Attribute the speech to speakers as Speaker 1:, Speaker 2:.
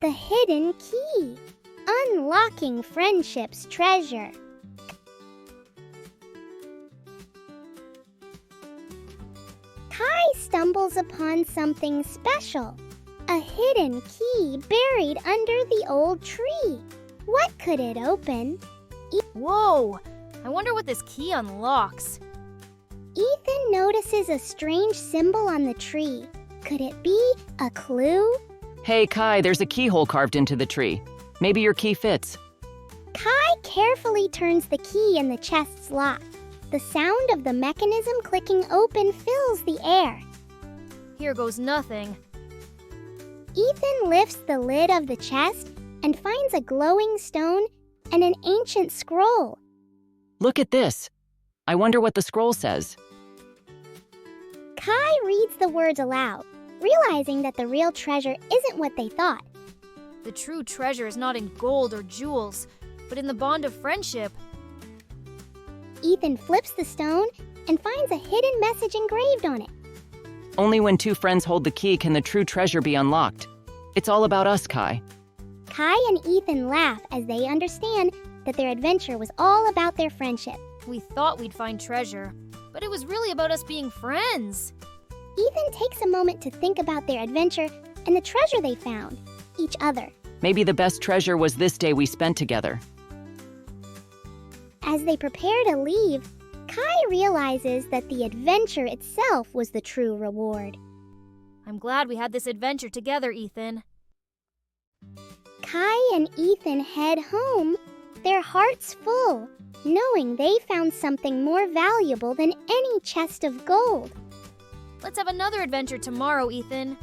Speaker 1: The hidden key. Unlocking friendship's treasure. Kai stumbles upon something special. A hidden key buried under the old tree. What could it open?
Speaker 2: Whoa! I wonder what this key unlocks.
Speaker 1: Ethan notices a strange symbol on the tree. Could it be a clue?
Speaker 3: Hey, Kai, there's a keyhole carved into the tree. Maybe your key fits.
Speaker 1: Kai carefully turns the key in the chest's lock. The sound of the mechanism clicking open fills the air.
Speaker 2: Here goes nothing.
Speaker 1: Ethan lifts the lid of the chest and finds a glowing stone and an ancient scroll.
Speaker 3: Look at this. I wonder what the scroll says.
Speaker 1: Kai reads the words aloud, realizing that the real treasure isn't what they thought.
Speaker 2: The true treasure is not in gold or jewels, but in the bond of friendship.
Speaker 1: Ethan flips the stone and finds a hidden message engraved on it.
Speaker 3: Only when two friends hold the key can the true treasure be unlocked. It's all about us, Kai.
Speaker 1: Kai and Ethan laugh as they understand that their adventure was all about their friendship.
Speaker 2: We thought we'd find treasure, but it was really about us being friends.
Speaker 1: Ethan takes a moment to think about their adventure and the treasure they found, each other.
Speaker 3: Maybe the best treasure was this day we spent together.
Speaker 1: As they prepare to leave, Kai realizes that the adventure itself was the true reward.
Speaker 2: I'm glad we had this adventure together, Ethan.
Speaker 1: Kai and Ethan head home, their hearts full, knowing they found something more valuable than any chest of gold.
Speaker 2: Let's have another adventure tomorrow, Ethan.